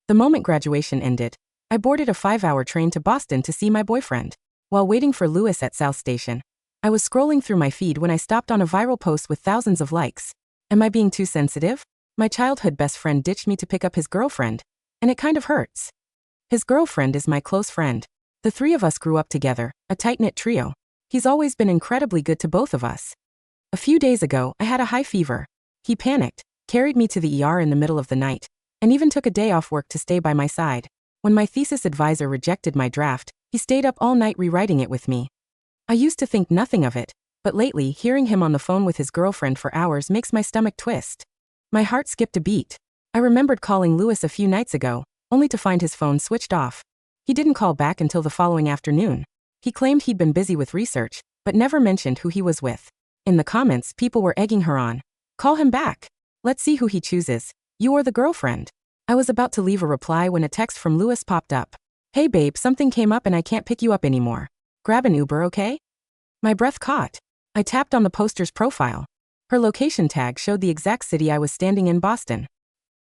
The moment graduation ended, I boarded a 5-hour train to Boston to see my boyfriend. While waiting for Lewis at South Station, I was scrolling through my feed when I stopped on a viral post with thousands of likes. Am I being too sensitive? My childhood best friend ditched me to pick up his girlfriend, and it kind of hurts. His girlfriend is my close friend. The three of us grew up together, a tight-knit trio. He's always been incredibly good to both of us. A few days ago, I had a high fever. He panicked, carried me to the ER in the middle of the night, and even took a day off work to stay by my side. When my thesis advisor rejected my draft, he stayed up all night rewriting it with me. I used to think nothing of it, but lately, hearing him on the phone with his girlfriend for hours makes my stomach twist. My heart skipped a beat. I remembered calling Lewis a few nights ago, only to find his phone switched off. He didn't call back until the following afternoon. He claimed he'd been busy with research, but never mentioned who he was with. In the comments, people were egging her on. Call him back. Let's see who he chooses, you or the girlfriend. I was about to leave a reply when a text from Lewis popped up. Hey babe, something came up and I can't pick you up anymore. Grab an Uber, okay? My breath caught. I tapped on the poster's profile. Her location tag showed the exact city I was standing in, Boston.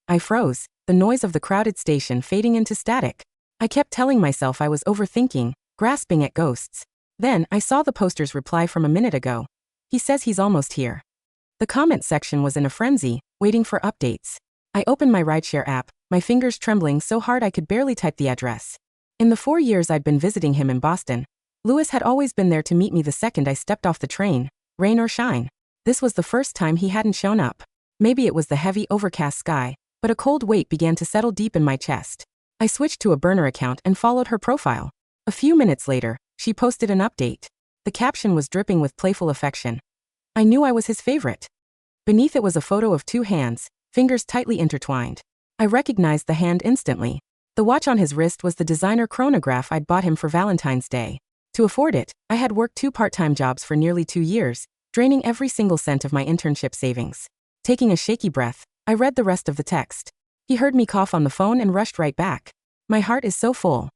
I froze, the noise of the crowded station fading into static. I kept telling myself I was overthinking, grasping at ghosts. Then, I saw the poster's reply from a minute ago. He says he's almost here. The comment section was in a frenzy, waiting for updates. I opened my rideshare app, my fingers trembling so hard I could barely type the address. In the 4 years I'd been visiting him in Boston, Lewis had always been there to meet me the second I stepped off the train, rain or shine. This was the first time he hadn't shown up. Maybe it was the heavy, overcast sky, but a cold weight began to settle deep in my chest. I switched to a burner account and followed her profile. A few minutes later, she posted an update. The caption was dripping with playful affection. I knew I was his favorite. Beneath it was a photo of 2 hands, fingers tightly intertwined. I recognized the hand instantly. The watch on his wrist was the designer chronograph I'd bought him for Valentine's Day. To afford it, I had worked 2 part-time jobs for nearly 2 years, draining every single cent of my internship savings. Taking a shaky breath, I read the rest of the text. He heard me cough on the phone and rushed right back. My heart is so full.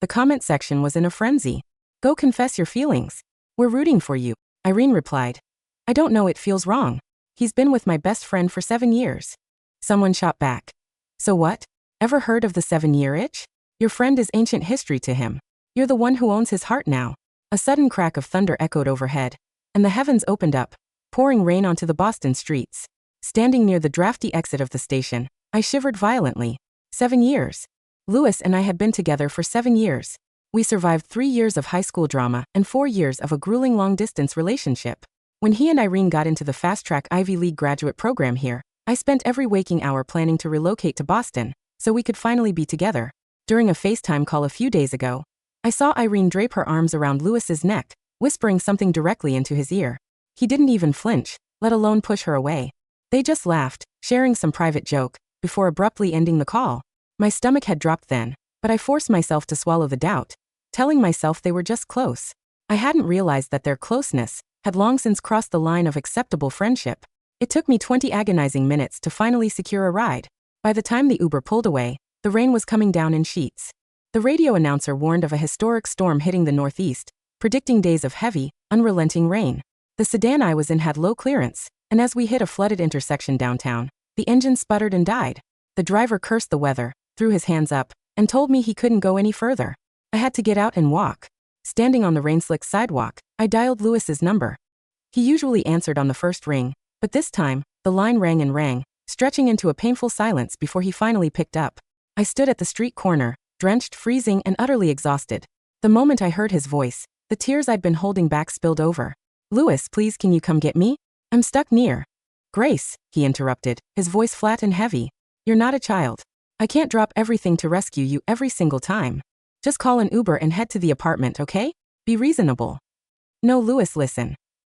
The comment section was in a frenzy. Go confess your feelings. We're rooting for you, Irene replied. I don't know, it feels wrong. He's been with my best friend for 7 years. Someone shot back. So what? Ever heard of the 7-year itch? Your friend is ancient history to him. You're the one who owns his heart now. A sudden crack of thunder echoed overhead, and the heavens opened up, pouring rain onto the Boston streets. Standing near the drafty exit of the station, I shivered violently. 7 years. Lewis and I had been together for 7 years. We survived 3 years of high school drama and 4 years of a grueling long-distance relationship. When he and Irene got into the fast-track Ivy League graduate program here, I spent every waking hour planning to relocate to Boston, so we could finally be together. During a FaceTime call a few days ago, I saw Irene drape her arms around Lewis's neck, whispering something directly into his ear. He didn't even flinch, let alone push her away. They just laughed, sharing some private joke, before abruptly ending the call. My stomach had dropped then, but I forced myself to swallow the doubt, telling myself they were just close. I hadn't realized that their closeness had long since crossed the line of acceptable friendship. It took me 20 agonizing minutes to finally secure a ride. By the time the Uber pulled away, the rain was coming down in sheets. The radio announcer warned of a historic storm hitting the Northeast, predicting days of heavy, unrelenting rain. The sedan I was in had low clearance, and as we hit a flooded intersection downtown, the engine sputtered and died. The driver cursed the weather, threw his hands up, and told me he couldn't go any further. I had to get out and walk. Standing on the rain-slicked sidewalk, I dialed Lewis's number. He usually answered on the first ring, but this time, the line rang and rang, stretching into a painful silence before he finally picked up. I stood at the street corner, drenched, freezing, and utterly exhausted. The moment I heard his voice, the tears I'd been holding back spilled over. Lewis, please, can you come get me? I'm stuck near. Grace, he interrupted, his voice flat and heavy. You're not a child. I can't drop everything to rescue you every single time. Just call an Uber and head to the apartment, okay? Be reasonable. No, Lewis, listen.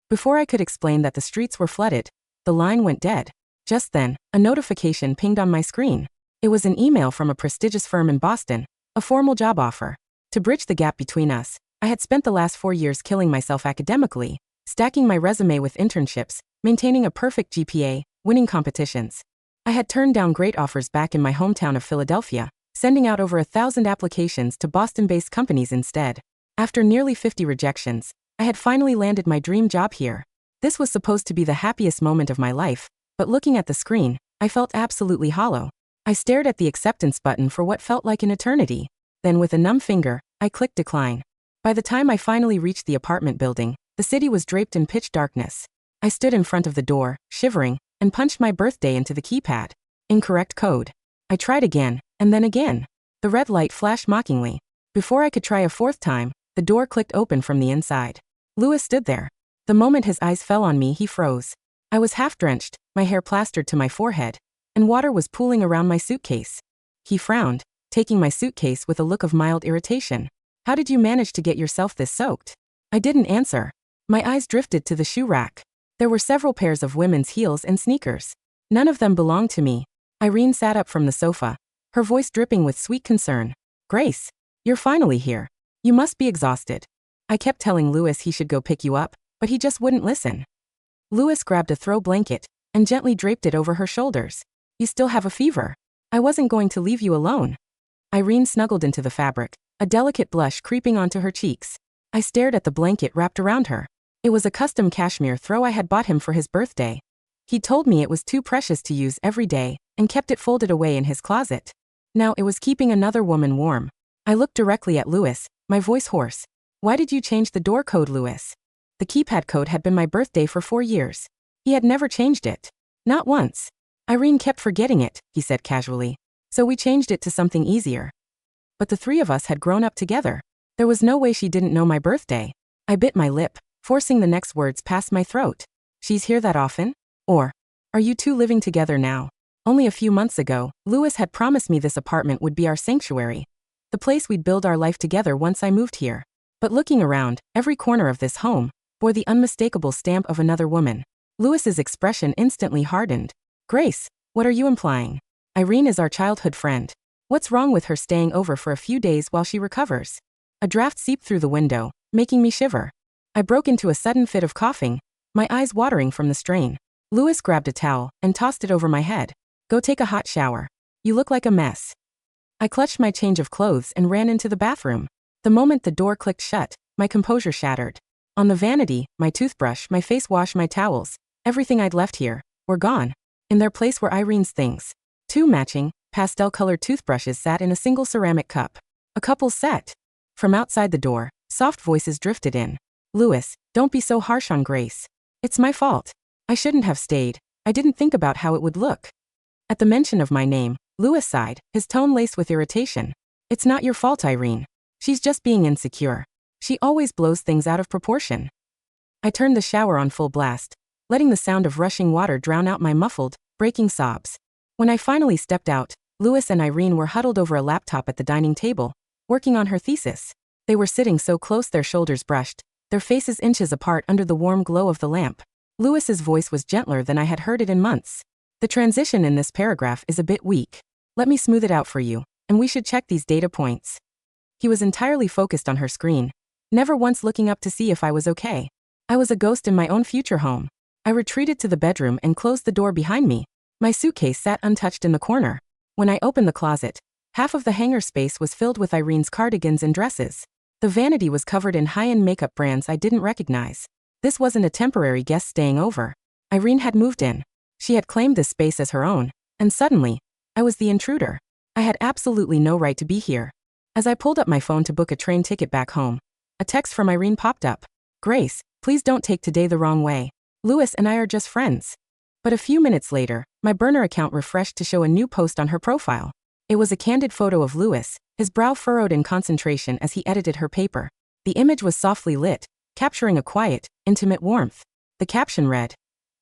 Before I could explain that the streets were flooded, the line went dead. Just then, a notification pinged on my screen. It was an email from a prestigious firm in Boston, a formal job offer. To bridge the gap between us, I had spent the last 4 years killing myself academically, stacking my resume with internships, maintaining a perfect GPA, winning competitions. I had turned down great offers back in my hometown of Philadelphia, sending out over 1,000 applications to Boston-based companies instead. After nearly 50 rejections, I had finally landed my dream job here. This was supposed to be the happiest moment of my life, but looking at the screen, I felt absolutely hollow. I stared at the acceptance button for what felt like an eternity. Then with a numb finger, I clicked decline. By the time I finally reached the apartment building, the city was draped in pitch darkness. I stood in front of the door, shivering, and punched my birthday into the keypad. Incorrect code. I tried again, and then again. The red light flashed mockingly. Before I could try a fourth time, the door clicked open from the inside. Louis stood there. The moment his eyes fell on me, he froze. I was half-drenched, my hair plastered to my forehead, and water was pooling around my suitcase. He frowned, taking my suitcase with a look of mild irritation. How did you manage to get yourself this soaked? I didn't answer. My eyes drifted to the shoe rack. There were several pairs of women's heels and sneakers. None of them belonged to me. Irene sat up from the sofa, her voice dripping with sweet concern. Grace, you're finally here. You must be exhausted. I kept telling Louis he should go pick you up, but he just wouldn't listen. Louis grabbed a throw blanket and gently draped it over her shoulders. You still have a fever. I wasn't going to leave you alone. Irene snuggled into the fabric, a delicate blush creeping onto her cheeks. I stared at the blanket wrapped around her. It was a custom cashmere throw I had bought him for his birthday. He told me it was too precious to use every day and kept it folded away in his closet. Now it was keeping another woman warm. I looked directly at Louis, my voice hoarse. Why did you change the door code, Louis? The keypad code had been my birthday for 4 years. He had never changed it. Not once. Irene kept forgetting it, he said casually. So we changed it to something easier. But the three of us had grown up together. There was no way she didn't know my birthday. I bit my lip, forcing the next words past my throat. She's here that often? Or, are you two living together now? Only a few months ago, Louis had promised me this apartment would be our sanctuary. The place we'd build our life together once I moved here. But looking around, every corner of this home bore the unmistakable stamp of another woman. Louis's expression instantly hardened. Grace, what are you implying? Irene is our childhood friend. What's wrong with her staying over for a few days while she recovers? A draft seeped through the window, making me shiver. I broke into a sudden fit of coughing, my eyes watering from the strain. Louis grabbed a towel and tossed it over my head. Go take a hot shower. You look like a mess. I clutched my change of clothes and ran into the bathroom. The moment the door clicked shut, my composure shattered. On the vanity, my toothbrush, my face wash, my towels, everything I'd left here, were gone. In their place were Irene's things. 2 matching, pastel-colored toothbrushes sat in a single ceramic cup. A couple's set. From outside the door, soft voices drifted in. Louis, don't be so harsh on Grace. It's my fault. I shouldn't have stayed. I didn't think about how it would look. At the mention of my name, Louis sighed, his tone laced with irritation. It's not your fault, Irene. She's just being insecure. She always blows things out of proportion. I turned the shower on full blast, letting the sound of rushing water drown out my muffled, breaking sobs. When I finally stepped out, Louis and Irene were huddled over a laptop at the dining table, working on her thesis. They were sitting so close their shoulders brushed, their faces inches apart under the warm glow of the lamp. Louis's voice was gentler than I had heard it in months. The transition in this paragraph is a bit weak. Let me smooth it out for you, and we should check these data points. He was entirely focused on her screen, never once looking up to see if I was okay. I was a ghost in my own future home. I retreated to the bedroom and closed the door behind me. My suitcase sat untouched in the corner. When I opened the closet, half of the hanger space was filled with Irene's cardigans and dresses. The vanity was covered in high-end makeup brands I didn't recognize. This wasn't a temporary guest staying over. Irene had moved in. She had claimed this space as her own, and suddenly, I was the intruder. I had absolutely no right to be here. As I pulled up my phone to book a train ticket back home, a text from Irene popped up. Grace, please don't take today the wrong way. Louis and I are just friends. But a few minutes later, my burner account refreshed to show a new post on her profile. It was a candid photo of Louis, his brow furrowed in concentration as he edited her paper. The image was softly lit, capturing a quiet, intimate warmth. The caption read,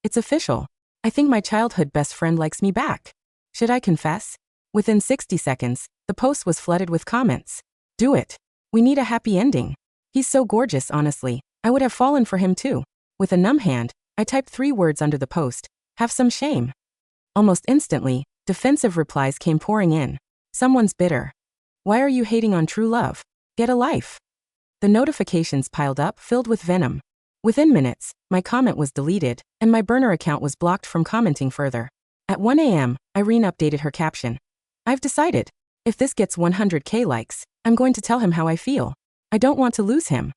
"It's official. I think my childhood best friend likes me back. Should I confess?" Within 60 seconds, the post was flooded with comments. Do it. We need a happy ending. He's so gorgeous, honestly. I would have fallen for him too. With a numb hand, I typed 3 words under the post. Have some shame. Almost instantly, defensive replies came pouring in. Someone's bitter. Why are you hating on true love? Get a life. The notifications piled up, filled with venom. Within minutes, my comment was deleted, and my burner account was blocked from commenting further. At 1 a.m., Irene updated her caption. I've decided. If this gets 100K likes, I'm going to tell him how I feel. I don't want to lose him.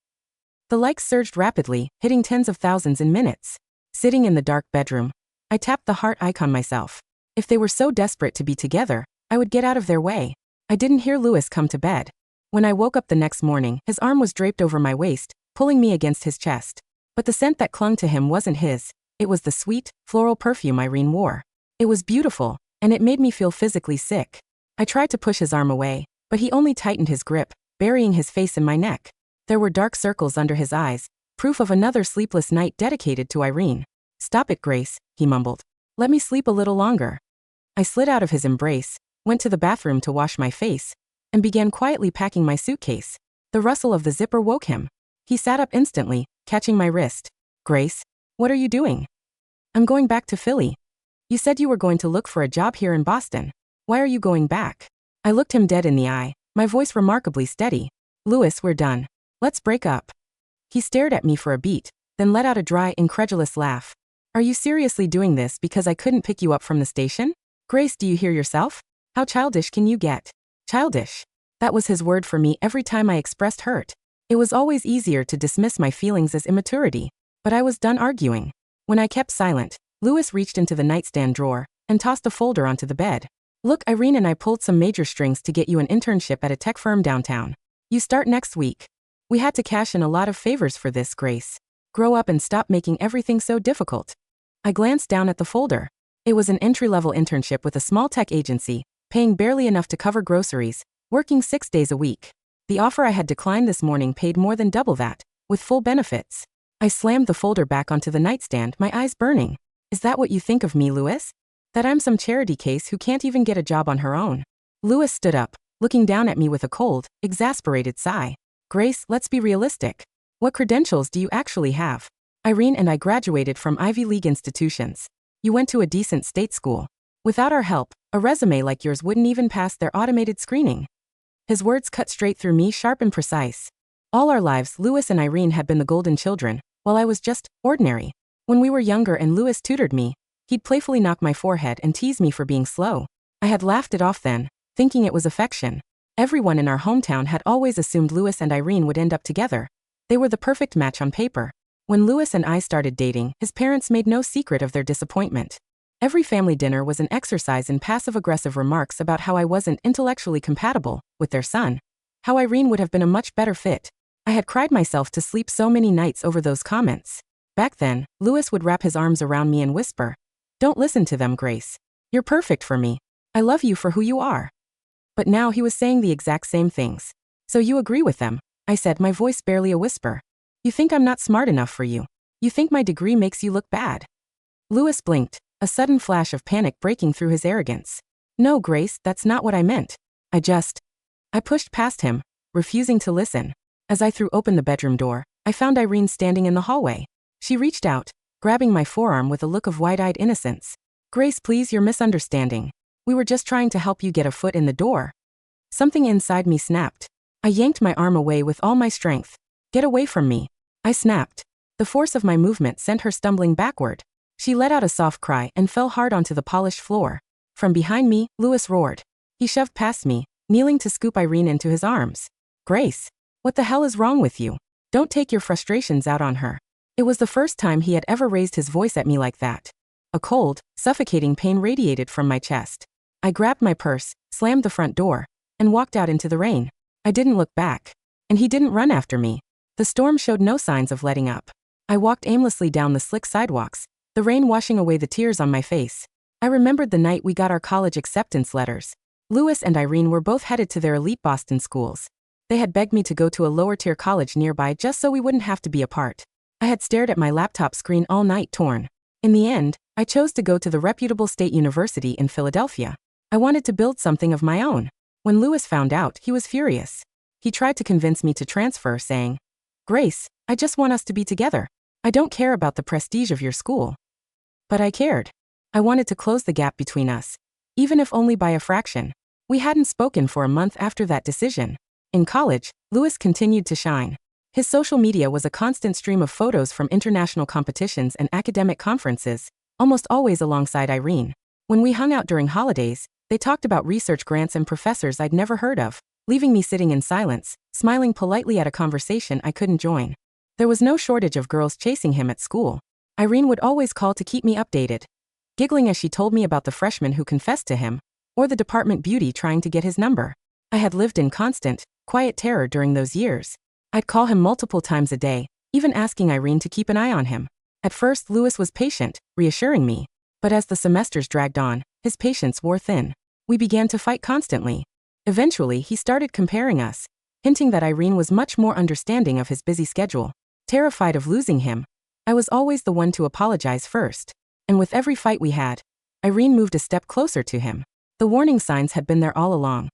The likes surged rapidly, hitting tens of thousands in minutes. Sitting in the dark bedroom, I tapped the heart icon myself. If they were so desperate to be together, I would get out of their way. I didn't hear Louis come to bed. When I woke up the next morning, his arm was draped over my waist, pulling me against his chest. But the scent that clung to him wasn't his. It was the sweet, floral perfume Irene wore. It was beautiful, and it made me feel physically sick. I tried to push his arm away, but he only tightened his grip, burying his face in my neck. There were dark circles under his eyes, proof of another sleepless night dedicated to Irene. "Stop it, Grace," he mumbled. "Let me sleep a little longer." I slid out of his embrace, went to the bathroom to wash my face, and began quietly packing my suitcase. The rustle of the zipper woke him. He sat up instantly, catching my wrist. "Grace, what are you doing?" "I'm going back to Philly." "You said you were going to look for a job here in Boston. Why are you going back?" I looked him dead in the eye, my voice remarkably steady. "Louis, we're done. Let's break up." He stared at me for a beat, then let out a dry, incredulous laugh. "Are you seriously doing this because I couldn't pick you up from the station? Grace, do you hear yourself? How childish can you get?" Childish. That was his word for me every time I expressed hurt. It was always easier to dismiss my feelings as immaturity. But I was done arguing. When I kept silent, Louis reached into the nightstand drawer and tossed a folder onto the bed. "Look, Irene and I pulled some major strings to get you an internship at a tech firm downtown. You start next week. We had to cash in a lot of favors for this, Grace. Grow up and stop making everything so difficult." I glanced down at the folder. It was an entry-level internship with a small tech agency, paying barely enough to cover groceries, working 6 days a week. The offer I had declined this morning paid more than double that, with full benefits. I slammed the folder back onto the nightstand, my eyes burning. "Is that what you think of me, Louis? That I'm some charity case who can't even get a job on her own?" Louis stood up, looking down at me with a cold, exasperated sigh. "Grace, let's be realistic. What credentials do you actually have? Irene and I graduated from Ivy League institutions. You went to a decent state school. Without our help, a resume like yours wouldn't even pass their automated screening." His words cut straight through me, sharp and precise. All our lives, Louis and Irene had been the golden children, while I was just ordinary. When we were younger and Louis tutored me, he'd playfully knock my forehead and tease me for being slow. I had laughed it off then, thinking it was affection. Everyone in our hometown had always assumed Louis and Irene would end up together. They were the perfect match on paper. When Louis and I started dating, his parents made no secret of their disappointment. Every family dinner was an exercise in passive-aggressive remarks about how I wasn't intellectually compatible with their son, how Irene would have been a much better fit. I had cried myself to sleep so many nights over those comments. Back then, Louis would wrap his arms around me and whisper, "Don't listen to them, Grace. You're perfect for me. I love you for who you are." But now he was saying the exact same things. "So you agree with them?" I said, my voice barely a whisper. "You think I'm not smart enough for you. You think my degree makes you look bad." Louis blinked, a sudden flash of panic breaking through his arrogance. "No, Grace, that's not what I meant. I pushed past him, refusing to listen. As I threw open the bedroom door, I found Irene standing in the hallway. She reached out, grabbing my forearm with a look of wide-eyed innocence. "Grace, please, you're misunderstanding. We were just trying to help you get a foot in the door." Something inside me snapped. I yanked my arm away with all my strength. "Get away from me," I snapped. The force of my movement sent her stumbling backward. She let out a soft cry and fell hard onto the polished floor. From behind me, Louis roared. He shoved past me, kneeling to scoop Irene into his arms. "Grace, what the hell is wrong with you? Don't take your frustrations out on her." It was the first time he had ever raised his voice at me like that. A cold, suffocating pain radiated from my chest. I grabbed my purse, slammed the front door, and walked out into the rain. I didn't look back. And he didn't run after me. The storm showed no signs of letting up. I walked aimlessly down the slick sidewalks, the rain washing away the tears on my face. I remembered the night we got our college acceptance letters. Louis and Irene were both headed to their elite Boston schools. They had begged me to go to a lower-tier college nearby just so we wouldn't have to be apart. I had stared at my laptop screen all night, torn. In the end, I chose to go to the reputable state university in Philadelphia. I wanted to build something of my own. When Louis found out, he was furious. He tried to convince me to transfer, saying, "Grace, I just want us to be together. I don't care about the prestige of your school." But I cared. I wanted to close the gap between us, even if only by a fraction. We hadn't spoken for a month after that decision. In college, Louis continued to shine. His social media was a constant stream of photos from international competitions and academic conferences, almost always alongside Irene. When we hung out during holidays, they talked about research grants and professors I'd never heard of, leaving me sitting in silence, smiling politely at a conversation I couldn't join. There was no shortage of girls chasing him at school. Irene would always call to keep me updated, giggling as she told me about the freshman who confessed to him, or the department beauty trying to get his number. I had lived in constant, quiet terror during those years. I'd call him multiple times a day, even asking Irene to keep an eye on him. At first, Louis was patient, reassuring me. But as the semesters dragged on, his patience wore thin. We began to fight constantly. Eventually, he started comparing us, hinting that Irene was much more understanding of his busy schedule. Terrified of losing him, I was always the one to apologize first. And with every fight we had, Irene moved a step closer to him. The warning signs had been there all along.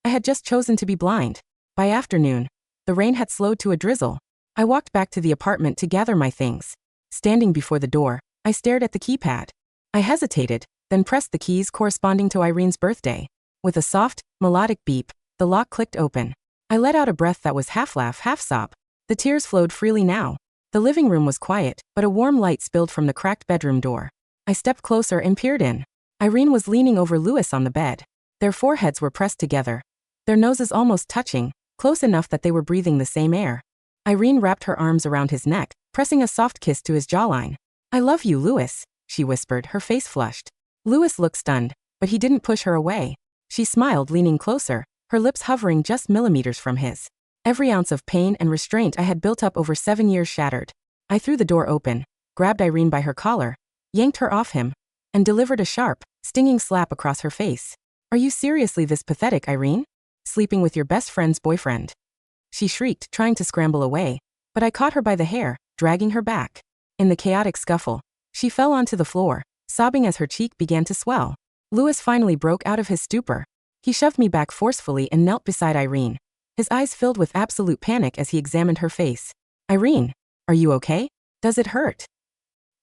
I had just chosen to be blind. By afternoon, the rain had slowed to a drizzle. I walked back to the apartment to gather my things. Standing before the door, I stared at the keypad. I hesitated, then pressed the keys corresponding to Irene's birthday. With a soft, melodic beep, the lock clicked open. I let out a breath that was half laugh, half sob. The tears flowed freely now. The living room was quiet, but a warm light spilled from the cracked bedroom door. I stepped closer and peered in. Irene was leaning over Louis on the bed. Their foreheads were pressed together, their noses almost touching, close enough that they were breathing the same air. Irene wrapped her arms around his neck, pressing a soft kiss to his jawline. "I love you, Louis," she whispered, her face flushed. Louis looked stunned, but he didn't push her away. She smiled, leaning closer, her lips hovering just millimeters from his. Every ounce of pain and restraint I had built up over 7 years shattered. I threw the door open, grabbed Irene by her collar, yanked her off him, and delivered a sharp, stinging slap across her face. "Are you seriously this pathetic, Irene? Sleeping with your best friend's boyfriend?" She shrieked, trying to scramble away, but I caught her by the hair, dragging her back. In the chaotic scuffle, she fell onto the floor, sobbing as her cheek began to swell. Louis finally broke out of his stupor. He shoved me back forcefully and knelt beside Irene, his eyes filled with absolute panic as he examined her face. "Irene, are you okay? Does it hurt?"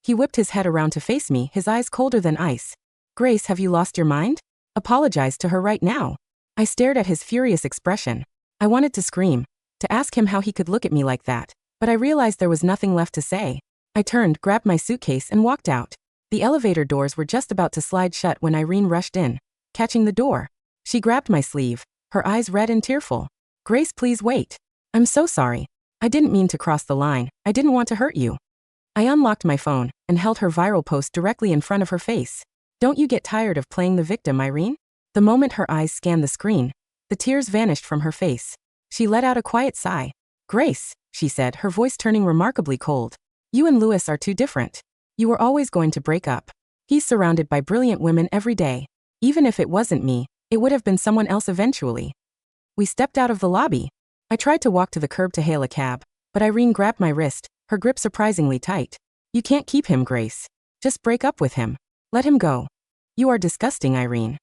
He whipped his head around to face me, his eyes colder than ice. "Grace, have you lost your mind? Apologize to her right now." I stared at his furious expression. I wanted to scream, to ask him how he could look at me like that, but I realized there was nothing left to say. I turned, grabbed my suitcase, and walked out. The elevator doors were just about to slide shut when Irene rushed in, catching the door. She grabbed my sleeve, her eyes red and tearful. "Grace, please wait. I'm so sorry. I didn't mean to cross the line. I didn't want to hurt you." I unlocked my phone and held her viral post directly in front of her face. "Don't you get tired of playing the victim, Irene?" The moment her eyes scanned the screen, the tears vanished from her face. She let out a quiet sigh. "Grace," she said, her voice turning remarkably cold. "You and Louis are too different. You were always going to break up. He's surrounded by brilliant women every day. Even if it wasn't me, it would have been someone else eventually." We stepped out of the lobby. I tried to walk to the curb to hail a cab, but Irene grabbed my wrist, her grip surprisingly tight. "You can't keep him, Grace. Just break up with him. Let him go." "You are disgusting, Irene."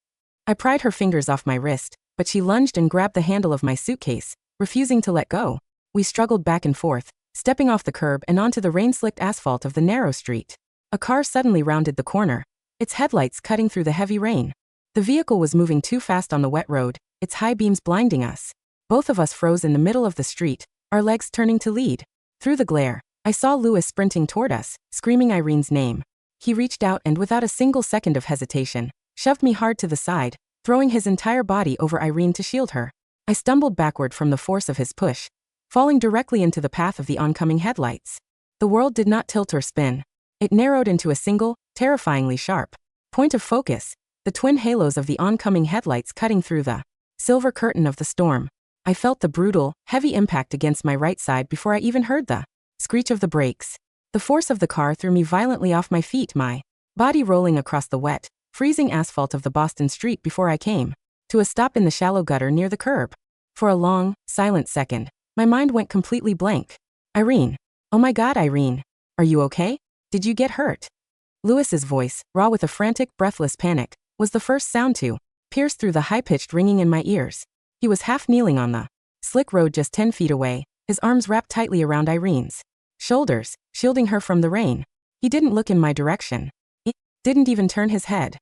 I pried her fingers off my wrist, but she lunged and grabbed the handle of my suitcase, refusing to let go. We struggled back and forth, stepping off the curb and onto the rain-slicked asphalt of the narrow street. A car suddenly rounded the corner, its headlights cutting through the heavy rain. The vehicle was moving too fast on the wet road, its high beams blinding us. Both of us froze in the middle of the street, our legs turning to lead. Through the glare, I saw Louis sprinting toward us, screaming Irene's name. He reached out and without a single second of hesitation, shoved me hard to the side, throwing his entire body over Irene to shield her. I stumbled backward from the force of his push, falling directly into the path of the oncoming headlights. The world did not tilt or spin. It narrowed into a single, terrifyingly sharp point of focus, the twin halos of the oncoming headlights cutting through the silver curtain of the storm. I felt the brutal, heavy impact against my right side before I even heard the screech of the brakes. The force of the car threw me violently off my feet, my body rolling across the wet, freezing asphalt of the Boston street before I came to a stop in the shallow gutter near the curb. For a long, silent second, my mind went completely blank. "Irene. Oh my God, Irene. Are you okay? Did you get hurt?" Louis's voice, raw with a frantic, breathless panic, was the first sound to pierce through the high-pitched ringing in my ears. He was half kneeling on the slick road just 10 feet away, his arms wrapped tightly around Irene's shoulders, shielding her from the rain. He didn't look in my direction. He didn't even turn his head.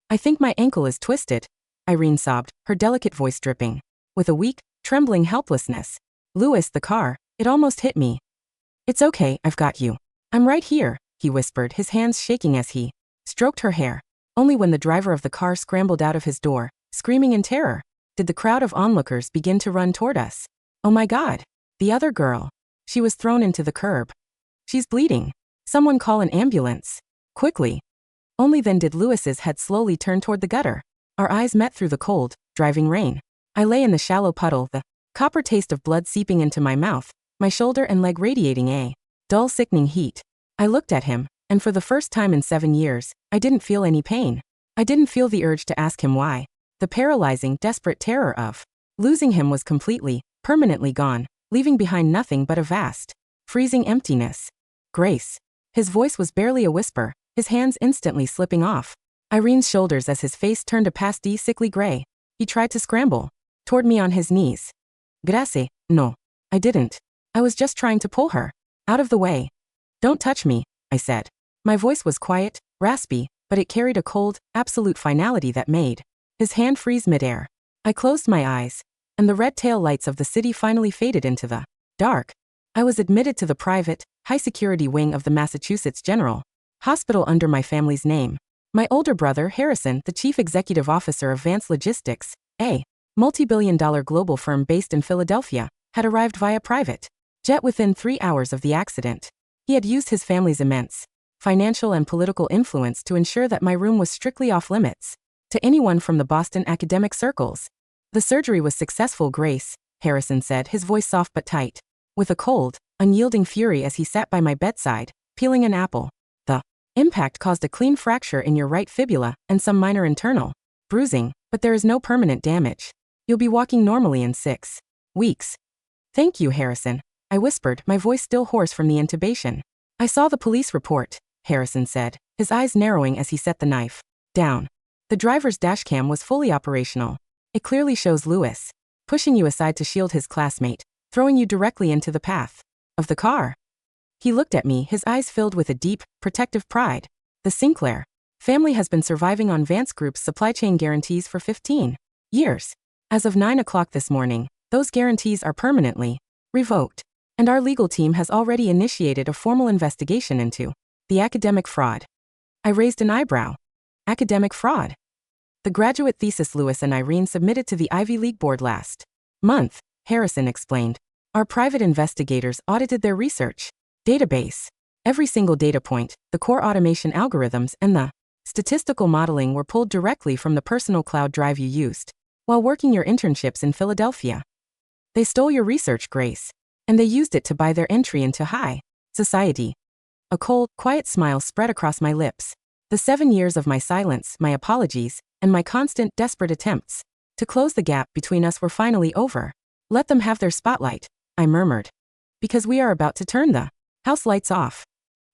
I think my ankle is twisted," Irene sobbed, her delicate voice dripping with a weak, trembling helplessness. "Louis, the car, it almost hit me." "It's okay, I've got you. I'm right here," he whispered, his hands shaking as he stroked her hair. Only when the driver of the car scrambled out of his door, screaming in terror, did the crowd of onlookers begin to run toward us. "Oh my God. The other girl. She was thrown into the curb. She's bleeding. Someone call an ambulance. Quickly." Only then did Louis's head slowly turn toward the gutter. Our eyes met through the cold, driving rain. I lay in the shallow puddle, the copper taste of blood seeping into my mouth, my shoulder and leg radiating a dull, sickening heat. I looked at him, and for the first time in 7 years, I didn't feel any pain. I didn't feel the urge to ask him why. The paralyzing, desperate terror of losing him was completely, permanently gone, leaving behind nothing but a vast, freezing emptiness. Grace. His voice was barely a whisper, his hands instantly slipping off Irene's shoulders as his face turned a pasty, sickly gray. He tried to scramble toward me on his knees. Gracie, no. I didn't. I was just trying to pull her out of the way. Don't touch me, I said. My voice was quiet, raspy, but it carried a cold, absolute finality that made his hand freeze midair. I closed my eyes, and the red tail lights of the city finally faded into the dark. I was admitted to the private, high-security wing of the Massachusetts General Hospital under my family's name. My older brother, Harrison, the chief executive officer of Vance Logistics, a multi-billion-dollar global firm based in Philadelphia, had arrived via private jet within 3 hours of the accident. He had used his family's immense financial and political influence to ensure that my room was strictly off-limits to anyone from the Boston academic circles. The surgery was successful, Grace, Harrison said, his voice soft but tight, with a cold, unyielding fury as he sat by my bedside, peeling an apple. The impact caused a clean fracture in your right fibula and some minor internal bruising, but there is no permanent damage. You'll be walking normally in 6 weeks. Thank you, Harrison, I whispered, my voice still hoarse from the intubation. I saw the police report, Harrison said, his eyes narrowing as he set the knife down. The driver's dashcam was fully operational. It clearly shows Lewis pushing you aside to shield his classmate, throwing you directly into the path of the car. He looked at me, his eyes filled with a deep, protective pride. The Sinclair family has been surviving on Vance Group's supply chain guarantees for 15 years. As of 9 o'clock this morning, those guarantees are permanently revoked, and our legal team has already initiated a formal investigation into the academic fraud. I raised an eyebrow. Academic fraud? The graduate thesis Lewis and Irene submitted to the Ivy League board last month, Harrison explained. Our private investigators audited their research database. Every single data point, the core automation algorithms, and the statistical modeling were pulled directly from the personal cloud drive you used while working your internships in Philadelphia. They stole your research, Grace, and they used it to buy their entry into high society. A cold, quiet smile spread across my lips. The 7 years of my silence, my apologies, and my constant, desperate attempts to close the gap between us were finally over. Let them have their spotlight, I murmured. Because we are about to turn the house lights off.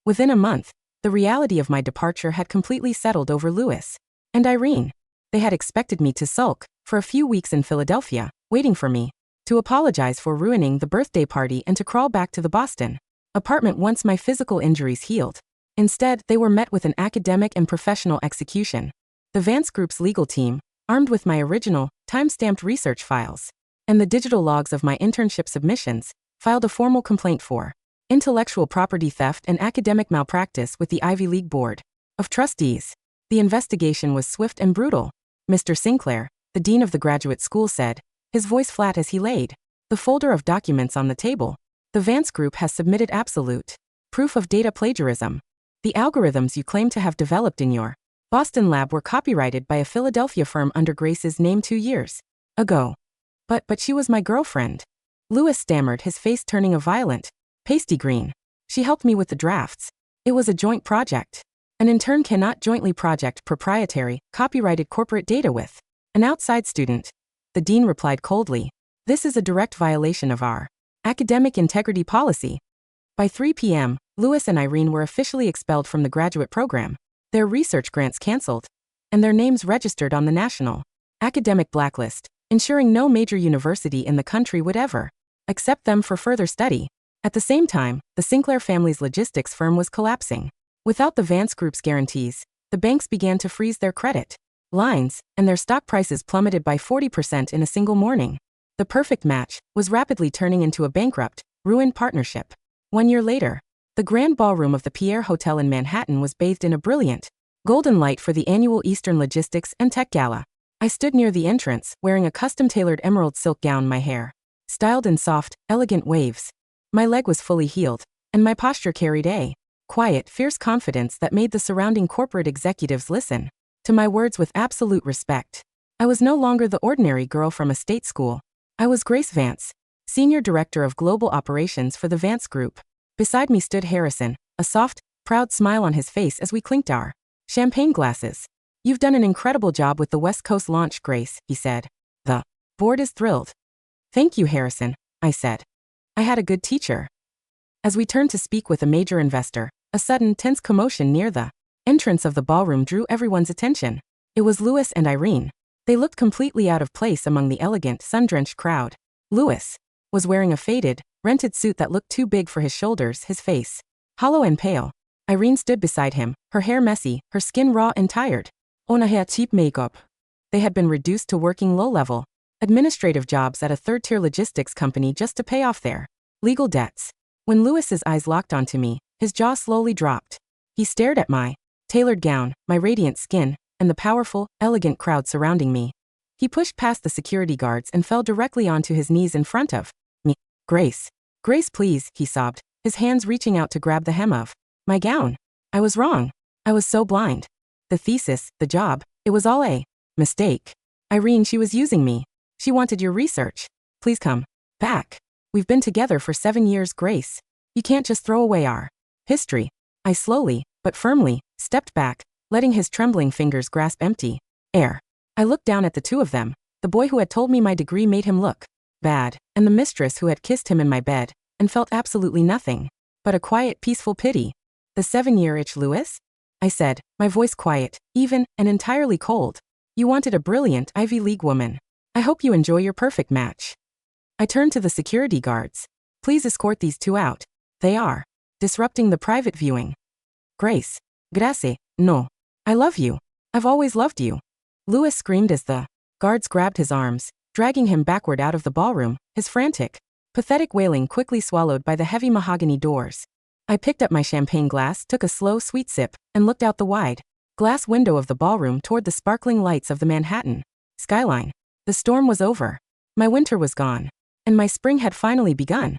Within a month, the reality of my departure had completely settled over Lewis and Irene. They had expected me to sulk for a few weeks in Philadelphia, waiting for me to apologize for ruining the birthday party and to crawl back to the Boston apartment once my physical injuries healed. Instead, they were met with an academic and professional execution. The Vance Group's legal team, armed with my original, time-stamped research files and the digital logs of my internship submissions, filed a formal complaint for intellectual property theft and academic malpractice with the Ivy League Board of Trustees. The investigation was swift and brutal. Mr. Sinclair, the dean of the graduate school, said, his voice flat as he laid the folder of documents on the table. The Vance Group has submitted absolute proof of data plagiarism. The algorithms you claim to have developed in your Boston lab were copyrighted by a Philadelphia firm under Grace's name 2 years ago. But she was my girlfriend. Lewis stammered, his face turning a violent, pasty green. She helped me with the drafts. It was a joint project. An intern cannot jointly project proprietary, copyrighted corporate data with an outside student. The dean replied coldly. This is a direct violation of our academic integrity policy. By 3 p.m., Lewis and Irene were officially expelled from the graduate program, their research grants canceled, and their names registered on the national academic blacklist, ensuring no major university in the country would ever accept them for further study. At the same time, the Sinclair family's logistics firm was collapsing. Without the Vance Group's guarantees, the banks began to freeze their credit lines, and their stock prices plummeted by 40% in a single morning. The perfect match was rapidly turning into a bankrupt, ruined partnership. 1 year later, the grand ballroom of the Pierre Hotel in Manhattan was bathed in a brilliant, golden light for the annual Eastern Logistics and Tech Gala. I stood near the entrance, wearing a custom-tailored emerald silk gown, my hair styled in soft, elegant waves. My leg was fully healed, and my posture carried a quiet, fierce confidence that made the surrounding corporate executives listen to my words with absolute respect. I was no longer the ordinary girl from a state school. I was Grace Vance, Senior Director of Global Operations for the Vance Group. Beside me stood Harrison, a soft, proud smile on his face as we clinked our champagne glasses. "You've done an incredible job with the West Coast launch, Grace," he said. "The board is thrilled." "Thank you, Harrison," I said. "I had a good teacher." As we turned to speak with a major investor, a sudden, tense commotion near the entrance of the ballroom drew everyone's attention. It was Louis and Irene. They looked completely out of place among the elegant, sun-drenched crowd. Louis was wearing a faded, rented suit that looked too big for his shoulders, his face hollow and pale. Irene stood beside him, her hair messy, her skin raw and tired. Ona had cheap makeup. They had been reduced to working low-level, administrative jobs at a third-tier logistics company just to pay off their legal debts. When Louis's eyes locked onto me, his jaw slowly dropped. He stared at my tailored gown, my radiant skin, and the powerful, elegant crowd surrounding me. He pushed past the security guards and fell directly onto his knees in front of me. "Grace. Grace, please," he sobbed, his hands reaching out to grab the hem of my gown. I was wrong. I was so blind. The thesis, the job, it was all a mistake. "Irene, she was using me. She wanted your research. Please come back. We've been together for 7 years, Grace. You can't just throw away our history." I slowly, but firmly, stepped back, letting his trembling fingers grasp empty air. I looked down at the two of them, the boy who had told me my degree made him look bad, and the mistress who had kissed him in my bed, and felt absolutely nothing but a quiet, peaceful pity. "The 7-year-itch, Louis?" I said, my voice quiet, even, and entirely cold. "You wanted a brilliant Ivy League woman. I hope you enjoy your perfect match." I turned to the security guards. "Please escort these two out. They are disrupting the private viewing." "Grace. Grace. No. I love you. I've always loved you." Louis screamed as the guards grabbed his arms, dragging him backward out of the ballroom, his frantic, pathetic wailing quickly swallowed by the heavy mahogany doors. I picked up my champagne glass, took a slow, sweet sip, and looked out the wide glass window of the ballroom toward the sparkling lights of the Manhattan skyline. The storm was over. My winter was gone. And my spring had finally begun.